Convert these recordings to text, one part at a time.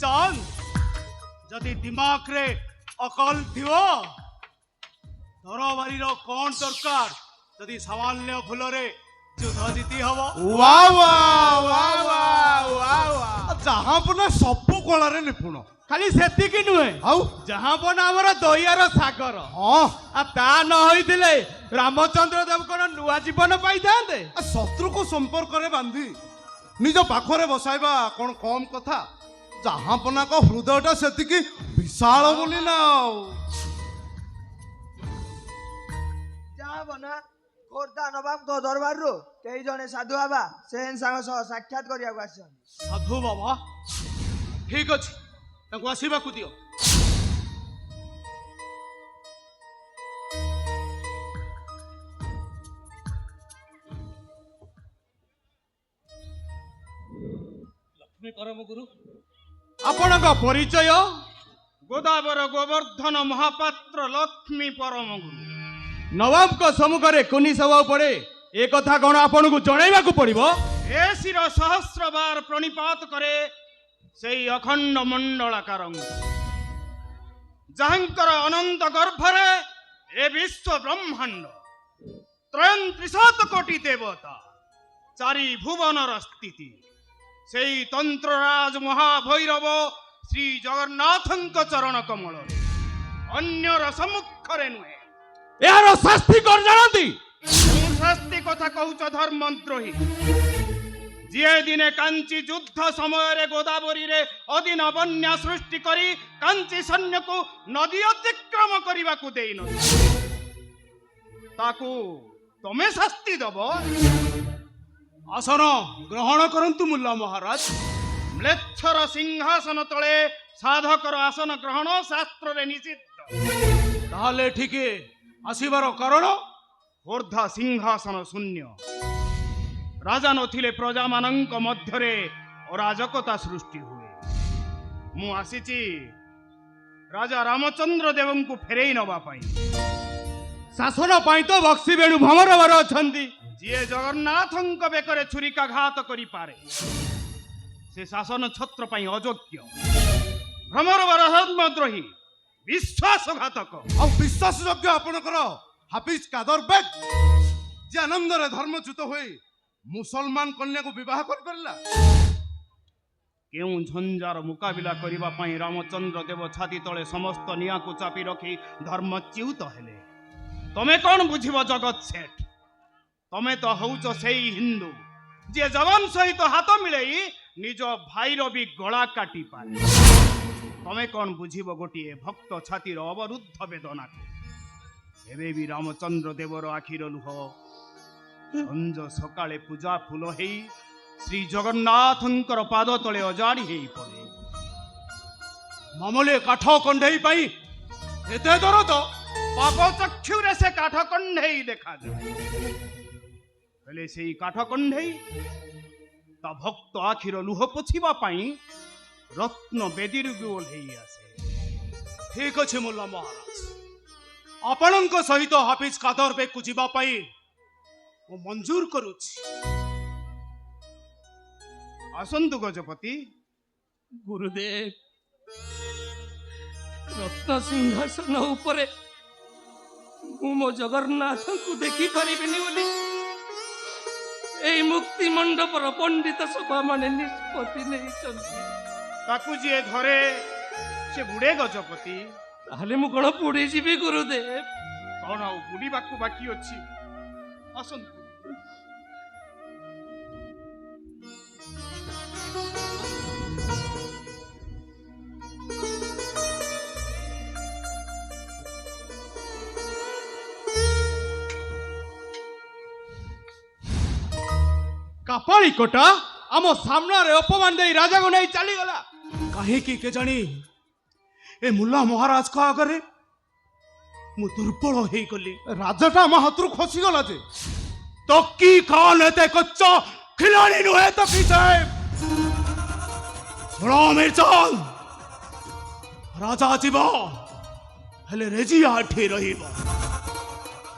चांद जदि दिमाग रे अकल थिवो तरबारी रो कौन दरकार जदि सामान्य फूल रे युद्ध जीति हबो। वाह वाह वाह वाह वाह वाह जहां पना सब कला रे निपुण खाली सेतिकी नुहे आउ जहां बना हमर दहियार सागर हां आ ता न होइथिले रामचंद्र देव कोन नुआ जीवन पाई थांते। शत्रु को संपर्क रे बांधी निज पाखरे बसाइबा कोन कम कथा जहां पना को हृदयटा सेतिकी विशाल बोली ना जहां बना खोर्धा नवाब को दरबार रो कई जने साधु बाबा सेन संग साक्षात करिया को आछन। साधु बाबा ठीक अछि ताको आसीबा को दियो। लक्ष्मी परम गुरु आपणक परिचय गोदावर गोवर्धन महापात्र लक्ष्मी परम गुरु नवाब को सम्मुख रे कुनी सभा पड़े ए कथा कोन आपन को जणाइबा को पड़िबो। ए शिर सहस्र बार प्रणिपात करे सेई अखंड मंडलाकार जहांकर अनंत गर्भरे ए विश्व ब्रह्मांड 33 कोटी देवता चारि भुवनर स्थिति सेई तंत्रराज महाभैरव श्री जगन्नाथंक चरण कमल अन्यर सम्मुखरे नुहे यार शास्ति कर जानती शास्ति कथा कहूच धर्मद्रोही जे दिने कांची युद्ध समय रे गोदावरी रे अधीन बन्या सृष्टि करी कांची सैन्य को नदी अतिक्रम करने को देई न ताकू तमे शास्ति दब। आसन ग्रहण करंतु मुल्ला महाराज। म्लेच्छर सिंहासन तले साधकर आसन ग्रहण शास्त्र रे निषिद्ध। ताले ठीक आसीबार कारण खोर्धा सिंहासन शून्य राजा नथिले प्रजा मानंक मध्यरे अराजकता सृष्टि हुए। मु आसीची राजा रामचंद्र देवं को फेरेई नबा पाई शासन पाई तो बक्सी बेणु भमरवर अछंती जिए जगन्नाथंक बेकरे छुरिकाघात करि पारे से शासन छत्र पाई अयोग्य भ्रमरवर धर्मद्रोही विश्वासघातक आ विश्वास योग्य आपनकर हाफिज कादर बेग जे आनंद रे धर्मच्युत होई मुसलमान कन्या को विवाह कर परला केउ झंझार मुकाबिला करिबा पाई रामचंद्र देव छाती तले समस्त निया को चापी रखी धर्मच्युत हेले। तमे कौन बुझिब जगत सेठ तमे तो हौच सेई हिंदू जे जवान सहित हाथ मिलेई निज भाईर भी गला काटी पारे। तमे कौन बुझिब गोटिए भक्त छातीर अवरुद्ध वेदना को एबे भी रामचंद्र देवर आखिर लुह संज सकाळे पूजा फूल हेई श्री जगन्नाथंकर पाद तले अजाड़ी हेई पड़े। मामले काठ कंढेई पाई एते दरद पाप चक्षुरे से काठ कंढेई देखा जाए हेले सेई काठ कंढेई ता भक्त आखिर लुह पोछिबा पाई रत्न बेदीर ओल्हेई आसे। ठीक अछि मुल्ला महाराज आपणक सहित हाफिज कादर बेग को जीवा पाई वो मंजूर करुछि। आसंतु गजपति। गुरुदेव रत्न सिंहासन उपरे मो जगन्नाथ को देखी पारिबिनी बोली ए मुक्ति मंडपर पंडित सभा माने निष्पत्ति नहीं चलती ताकू जे घरे से बुड़े गजपति ताले मु कोन पुड़ी जीवी गुरुदेव कौन आउ बुड़ी बाकू बाकी अछि। आसंतु कापाली कोटा आम सामना रे अपमान दे राजा को नहीं चली गला कहीं की के जानी ए मुल्ला महाराज का आगे मु दुर्बल हो गली राजाटा आम हाथ खसी गला जे तो की खान एते कच्चा खिलाड़ी नुहे तो की साहेब सुनो मिर्चाल राजा जीवा हेले रेजिया आठी रहिबो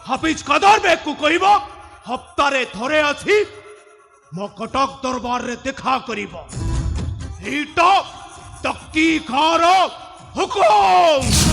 हाफिज कादर बेग को कहबो हफ्तारे थरे अछि मो कटक दरबार रे देखा करिबो एटा ତକି ଖାଁର ହୁକୁମ।